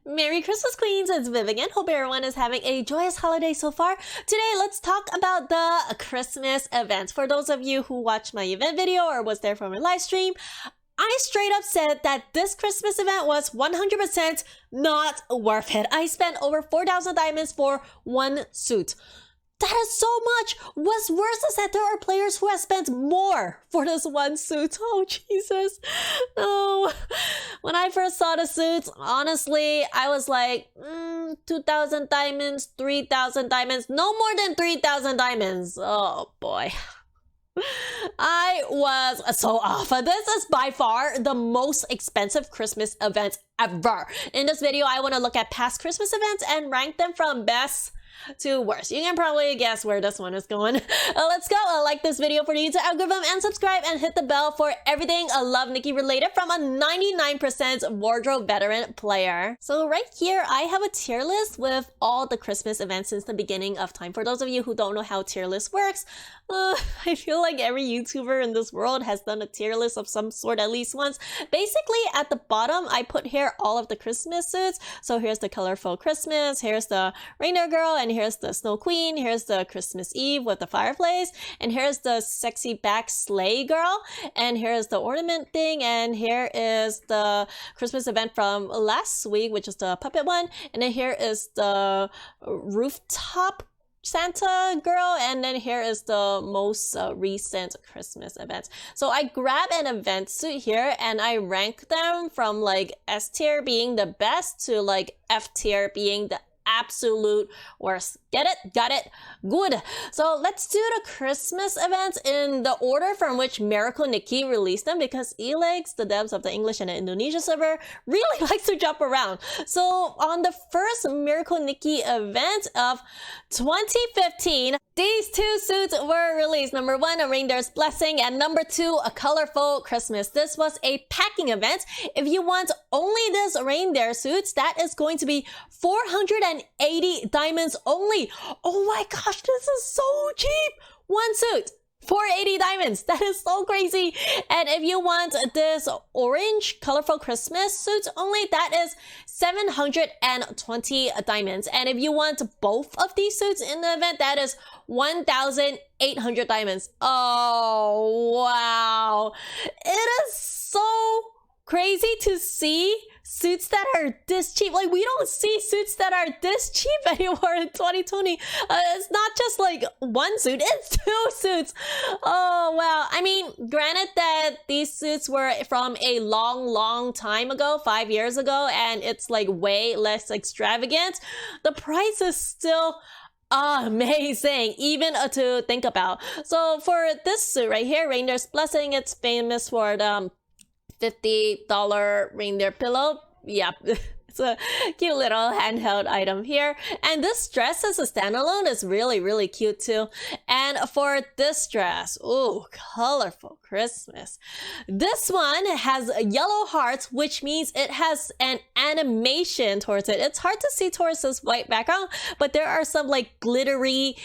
Merry Christmas, Queens! It's Viv again. Hope everyone is having a joyous holiday so far. Today, let's talk about the Christmas events. For those of you who watched my event video or was there for my live stream, I straight up said that this Christmas event was 100% not worth it. I spent over 4,000 diamonds for one suit. That is so much! What's worse is that there are players who have spent more for this one suit. Oh, Jesus. No. When I first saw the suits, honestly, I was like, 2,000 diamonds, 3,000 diamonds, no more than 3,000 diamonds. Oh, boy. I was so off. This is by far the most expensive Christmas event ever. In this video, I want to look at past Christmas events and rank them from best to worst. You can probably guess where this one is going. Let's go. Like this video for you to algorithm and subscribe and hit the bell for everything Love Nikki related from a 99% wardrobe veteran player. So right here, I have a tier list with all the Christmas events since the beginning of time. For those of you who don't know how tier list works, I feel like every YouTuber in this world has done a tier list of some sort at least once. Basically, at the bottom, I put here all of the Christmas suits. So here's the colorful Christmas, here's the reindeer girl, and here's the snow queen, here's the Christmas Eve with the fireplace, and here's the sexy back sleigh girl, and here's the ornament thing, and here is the Christmas event from last week, which is the puppet one, and then here is the rooftop Santa girl, and then here is the most recent Christmas events. So I grab an event suit here and I rank them from like S tier being the best to like F tier being the absolute worst. Get it? Got it? Good. So let's do the Christmas events in the order from which Miracle Nikki released them, because Elex, the devs of the English and the Indonesian server, really likes to jump around. So on the first Miracle Nikki event of 2015, these two suits were released. Number one, a reindeer's blessing, and number two, a colorful Christmas. This was a packing event. If you want only this reindeer suits, that is going to be 480 diamonds only. Oh my gosh, this is so cheap. One suit, 480 diamonds. That is so crazy. And if you want this orange colorful Christmas suit only, that is 720 diamonds. And if you want both of these suits in the event, that is 1,800 diamonds. Oh, wow. It is so crazy to see suits that are this cheap. Like, we don't see suits that are this cheap anymore in 2020. It's not just like one suit, it's two suits. Oh, wow. I mean, granted that these suits were from a long time ago, 5 years ago, and it's like way less extravagant, the price is still amazing, even to think about. So for this suit right here, Reindeer's Blessing, it's famous for the $50 reindeer pillow. Yep. It's a cute little handheld item here. And this dress as a standalone is really cute too. And for this dress, ooh, colorful Christmas. This one has yellow hearts, which means it has an animation towards it. It's hard to see towards this white background, but there are some like glittery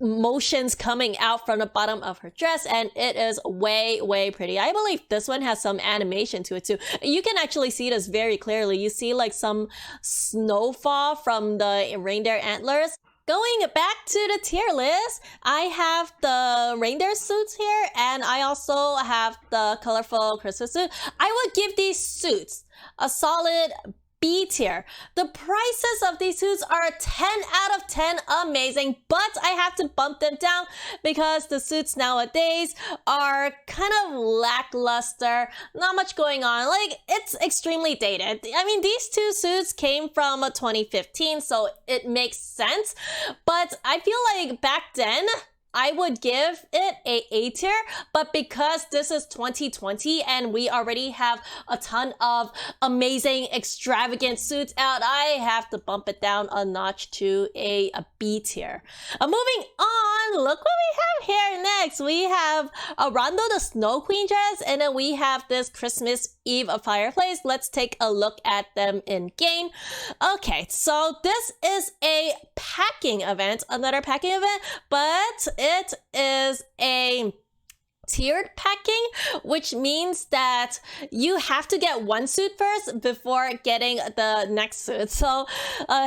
motions coming out from the bottom of her dress, and it is way pretty. I believe this one has some animation to it too. You can actually see this very clearly. You see like some snowfall from the reindeer antlers. Going back to the tier list, I have the reindeer suits here, and I also have the colorful Christmas suit. I would give these suits a solid B tier. The prices of these suits are 10 out of 10 amazing, but I have to bump them down because the suits nowadays are kind of lackluster. Not much going on. Like, it's extremely dated. I mean, these two suits came from 2015, so it makes sense. But I feel like back then, I would give it a A tier, but because this is 2020 and we already have a ton of amazing, extravagant suits out, I have to bump it down a notch to a B tier. Moving on, look what we have here next. We have a Rondo the Snow Queen dress, and then we have this Christmas Eve fireplace. Let's take a look at them in game. Okay, so this is a packing event, another packing event, but it is a tiered packing, which means that you have to get one suit first before getting the next suit. So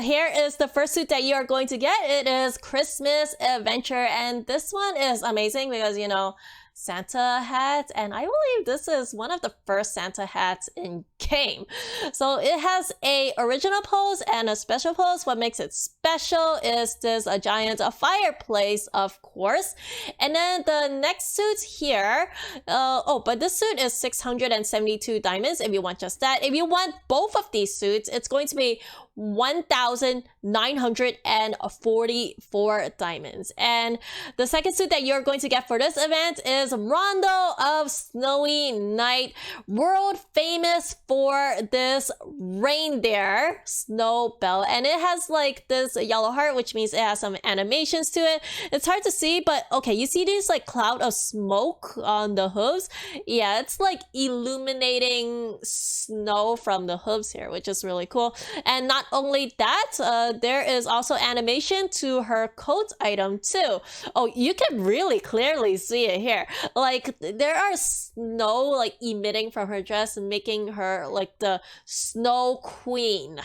here is the first suit that you are going to get. It is Christmas Adventure, and this one is amazing because, you know, Santa hat, and I believe this is one of the first Santa hats in game. So it has a original pose and a special pose. What makes it special is this a giant fireplace, of course. And then the next suit here, but this suit is 672 diamonds if you want just that. If you want both of these suits, it's going to be 1,944 diamonds. And the second suit that you're going to get for this event is Rondo of Snowy Night, world famous for this reindeer snow bell. And it has like this yellow heart, which means it has some animations to it. It's hard to see, but okay, you see these like cloud of smoke on the hooves? Yeah, it's like illuminating snow from the hooves here, which is really cool. And not only that, there is also animation to her coat item too. Oh, you can really clearly see it here. Like there are snow like emitting from her dress, making her like the snow queen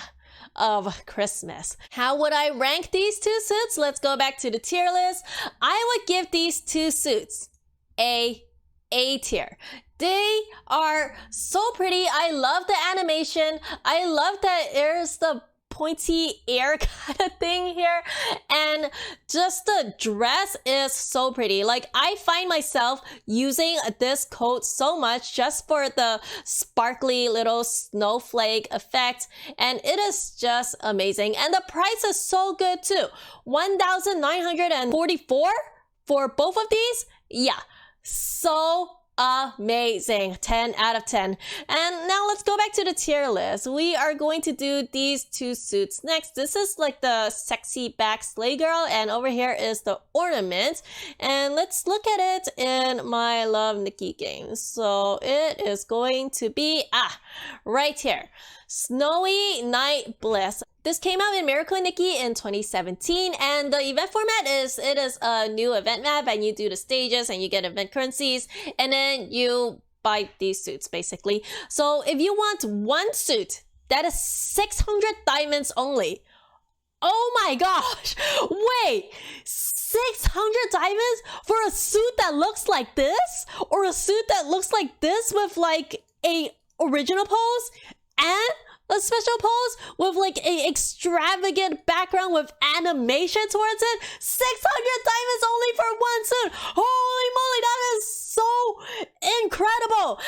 of Christmas. How would I rank these two suits? Let's go back to the tier list. I would give these two suits A tier. They are so pretty. I love the animation. I love that there's the pointy ear kind of thing here, and just the dress is so pretty. Like I find myself using this coat so much just for the sparkly little snowflake effect, and it is just amazing. And the price is so good too. 1,944 for both of these. Yeah, so amazing. 10 out of 10. And now let's go back to the tier list. We are going to do these two suits next. This is like the sexy back sleigh girl, and over here is the ornament. And let's look at it in my Love Nikki game. So it is going to be right here, Snowy Night Bliss. This came out in Miracle Nikki in 2017, and the event format is, it is a new event map, and you do the stages and you get event currencies, and then you buy these suits basically. So if you want one suit, that is 600 diamonds only. Oh my gosh, wait, 600 diamonds for a suit that looks like this? Or a suit that looks like this with like a original pose and a special pose with like a extravagant background with animation towards it? 600 diamonds only for one suit. Holy moly, that is so incredible.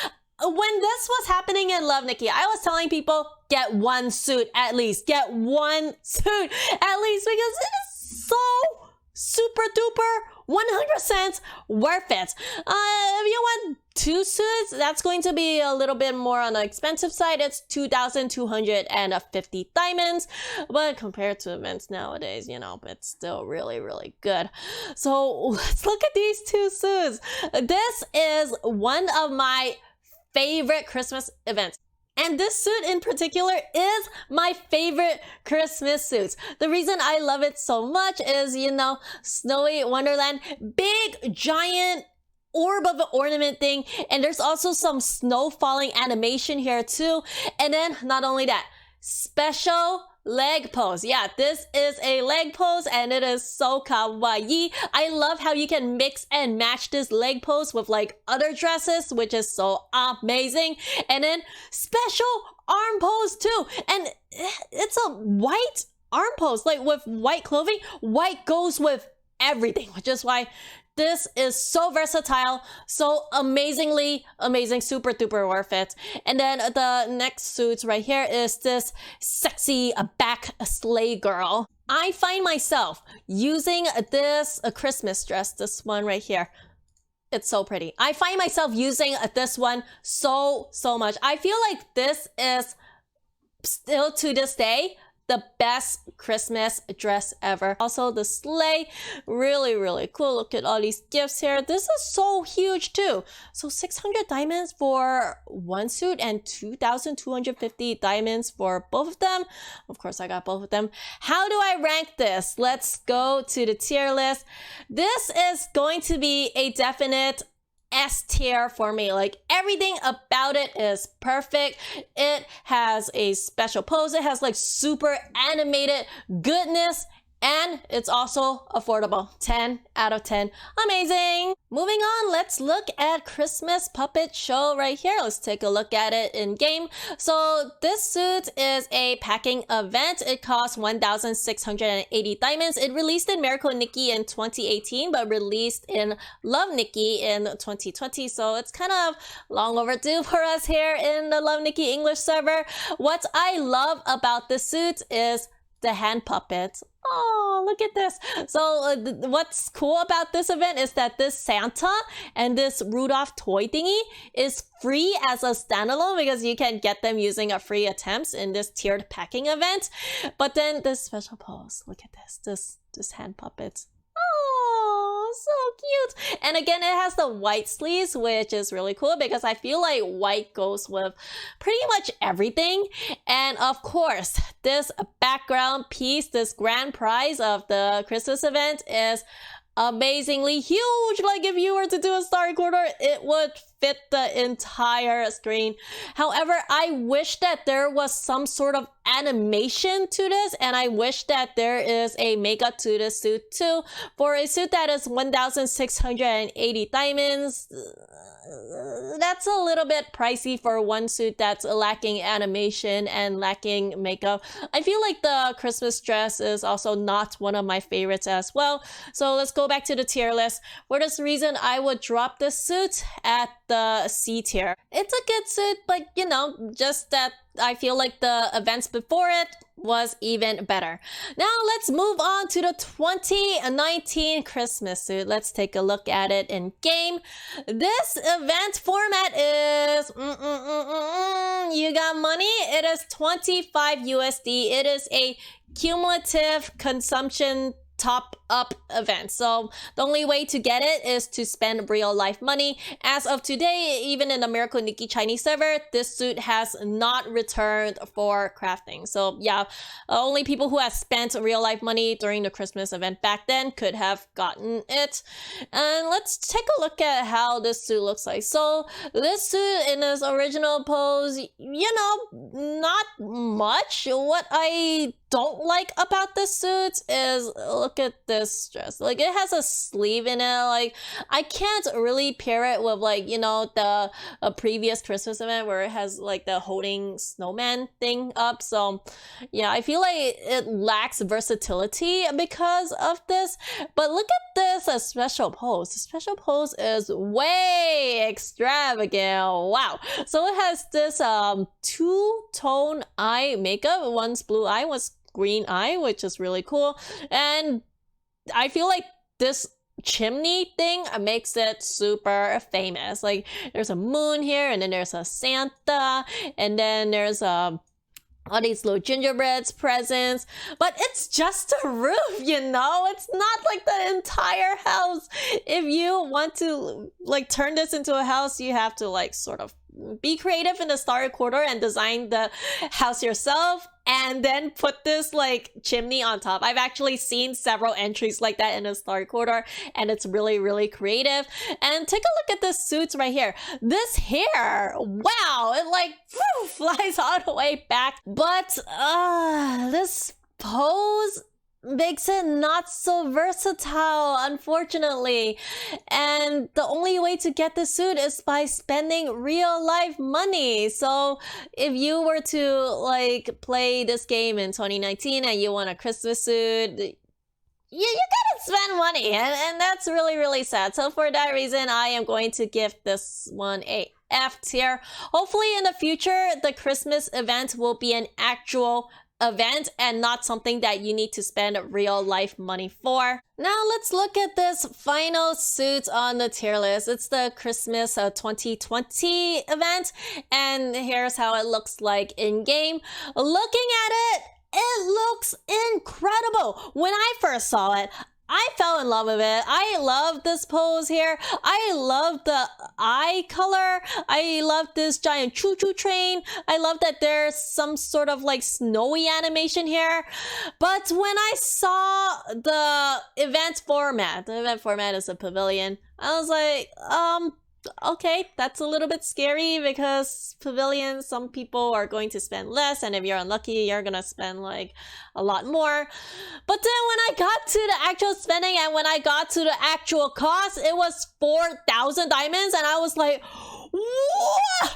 When this was happening in Love Nikki, I was telling people, get one suit at least. Get one suit at least, because it is so super duper 100% worth it. If you want two suits, that's going to be a little bit more on the expensive side. It's 2,250 diamonds, but compared to events nowadays, you know, it's still really, really good. So let's look at these two suits. This is one of my favorite Christmas events. And this suit in particular is my favorite Christmas suits. The reason I love it so much is, you know, Snowy Wonderland, big giant orb of an ornament thing, and there's also some snow falling animation here too. And then not only that, special leg pose. Yeah, this is a leg pose, and it is so kawaii. I love how you can mix and match this leg pose with like other dresses, which is so amazing. And then special arm pose too, and it's a white arm pose, like with white clothing. White goes with everything, which is why this is so versatile, so amazingly amazing, super duper worth it. And then the next suit right here is this sexy back sleigh girl. I find myself using this Christmas dress, this one right here. It's so pretty. I find myself using this one so much. I feel like this is still to this day the best Christmas dress ever. Also the sleigh, really, really cool. Look at all these gifts here. This is so huge too. So 600 diamonds for one suit and 2,250 diamonds for both of them. Of course, I got both of them. How do I rank this? Let's go to the tier list. This is going to be a definite S tier for me. Like everything about it is perfect. It has a special pose. It has like super animated goodness. And it's also affordable. 10 out of 10. Amazing. Moving on, let's look at Christmas puppet show right here. Let's take a look at it in game. So this suit is a packing event. It costs 1,680 diamonds. It released in Miracle Nikki in 2018, but released in Love Nikki in 2020. So it's kind of long overdue for us here in the Love Nikki English server. What I love about this suit is the hand puppets. Oh, look at this. So what's cool about this event is that this Santa and this Rudolph toy thingy is free as a standalone because you can get them using a free attempts in this tiered packing event. But then this special pose, look at this hand puppets. Oh, so cute. And again, it has the white sleeves, which is really cool because I feel like white goes with pretty much everything. And of course, this background piece, this grand prize of the Christmas event is amazingly huge. Like if you were to do a star recorder, it would fit the entire screen. However, I wish that there was some sort of animation to this, and I wish that there is a makeup to this suit too. For a suit that is 1,680 diamonds, that's a little bit pricey for one suit that's lacking animation and lacking makeup. I feel like the Christmas dress is also not one of my favorites as well. So let's go back to the tier list. For this reason, I would drop this suit at the C tier. It's a good suit, but you know, just that I feel like the events before it was even better. Now let's move on to the 2019 Christmas suit. Let's take a look at it in game. This event format is you got money. It is 25 USD. It is a cumulative consumption top up event. So the only way to get it is to spend real life money. As of today, even in the Miracle Nikki Chinese server, this suit has not returned for crafting. So yeah, only people who have spent real life money during the Christmas event back then could have gotten it. And let's take a look at how this suit looks like. So this suit in its original pose, you know, not much. What I don't like about this suit is look at this dress. Like it has a sleeve in it. Like I can't really pair it with like, you know, the previous Christmas event where it has like the holding snowman thing up. So yeah, I feel like it lacks versatility because of this. But look at this special pose. The special pose is way extravagant. Wow. So it has this two-tone eye makeup. One's blue eye, one's green eye, which is really cool. And I feel like this chimney thing makes it super famous. Like there's a moon here, and then there's a Santa, and then there's all these little gingerbread presents, but it's just a roof, you know? It's not like the entire house. If you want to like turn this into a house, you have to like sort of be creative in the star recorder and design the house yourself, and then put this like chimney on top. I've actually seen several entries like that in a star recorder, and it's really, really creative. And take a look at the suits right here. This hair, wow, it like flies all the way back. But this pose makes it not so versatile, unfortunately. And the only way to get the suit is by spending real life money. So if you were to like play this game in 2019 and you want a Christmas suit, you gotta spend money, and that's really, really sad. So for that reason, I am going to give this one a F tier. Hopefully in the future, the Christmas event will be an actual event and not something that you need to spend real life money for. Now let's look at this final suit on the tier list. It's the Christmas 2020 event, and here's how it looks like in game. Looking at it, it looks incredible. When I first saw it, I fell in love with it. I love this pose here. I love the eye color. I love this giant choo-choo train. I love that there's some sort of like snowy animation here. But when I saw the event format is a pavilion, I was like, okay, that's a little bit scary because pavilions, some people are going to spend less, and if you're unlucky, you're gonna spend like a lot more. But then when I got to the actual spending and when I got to the actual cost, it was 4,000 diamonds, and I was like, what?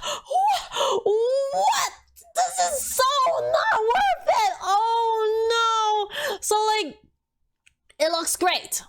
This is so not worth it. Oh no. So like, it looks great.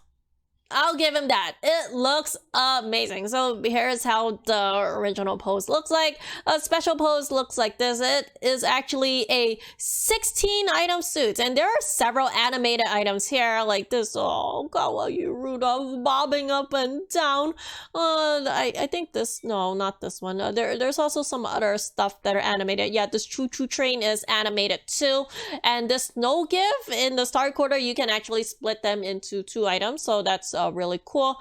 I'll give him that. It looks amazing. So here's how the original pose looks like. A special pose looks like this. It is actually a 16 item suit, and there are several animated items here like this. Oh god, you Rudolph bobbing up and down. I think this, no, not this one. There's also some other stuff that are animated. Yeah, this choo choo train is animated too, and this snow give in the star quarter, you can actually split them into 2 items, so that's really cool.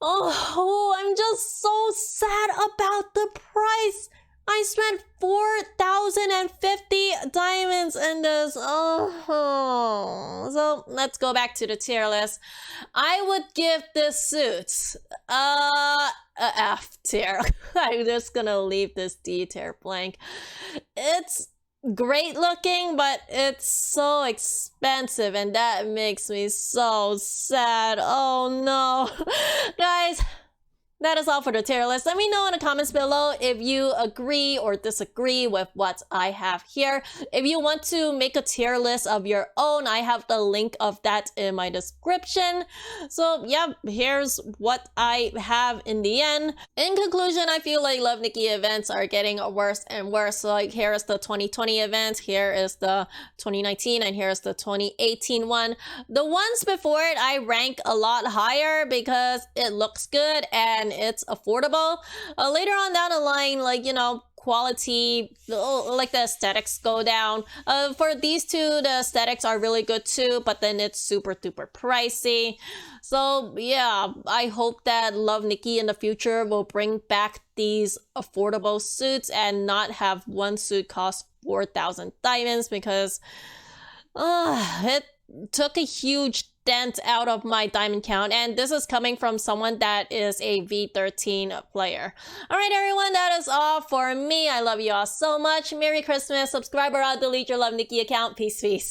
Oh, I'm just so sad about the price. I spent 4,050 diamonds in this. Oh, so let's go back to the tier list. I would give this suit a F tier. I'm just gonna leave this D tier blank. It's great looking, but it's so expensive, and that makes me so sad. Oh no. Guys, that is all for the tier list. Let me know in the comments below if you agree or disagree with what I have here. If you want to make a tier list of your own, I have the link of that in my description. So yeah, here's what I have in the end. In conclusion, I feel like Love Nikki events are getting worse and worse. So like, here is the 2020 event, here is the 2019, and here's the 2018 one. The ones before it I rank a lot higher because it looks good and it's affordable. Later on down the line, like, you know, quality, like the aesthetics go down. For these two, the aesthetics are really good too, but then it's super duper pricey. So yeah, I hope that Love Nikki in the future will bring back these affordable suits and not have one suit cost 4,000 diamonds, because it took a huge dent out of my diamond count, and this is coming from someone that is a V13 player. All right, everyone, that is all for me. I love you all so much. Merry Christmas. Subscribe or I'll delete your Love Nikki account. Peace, peace.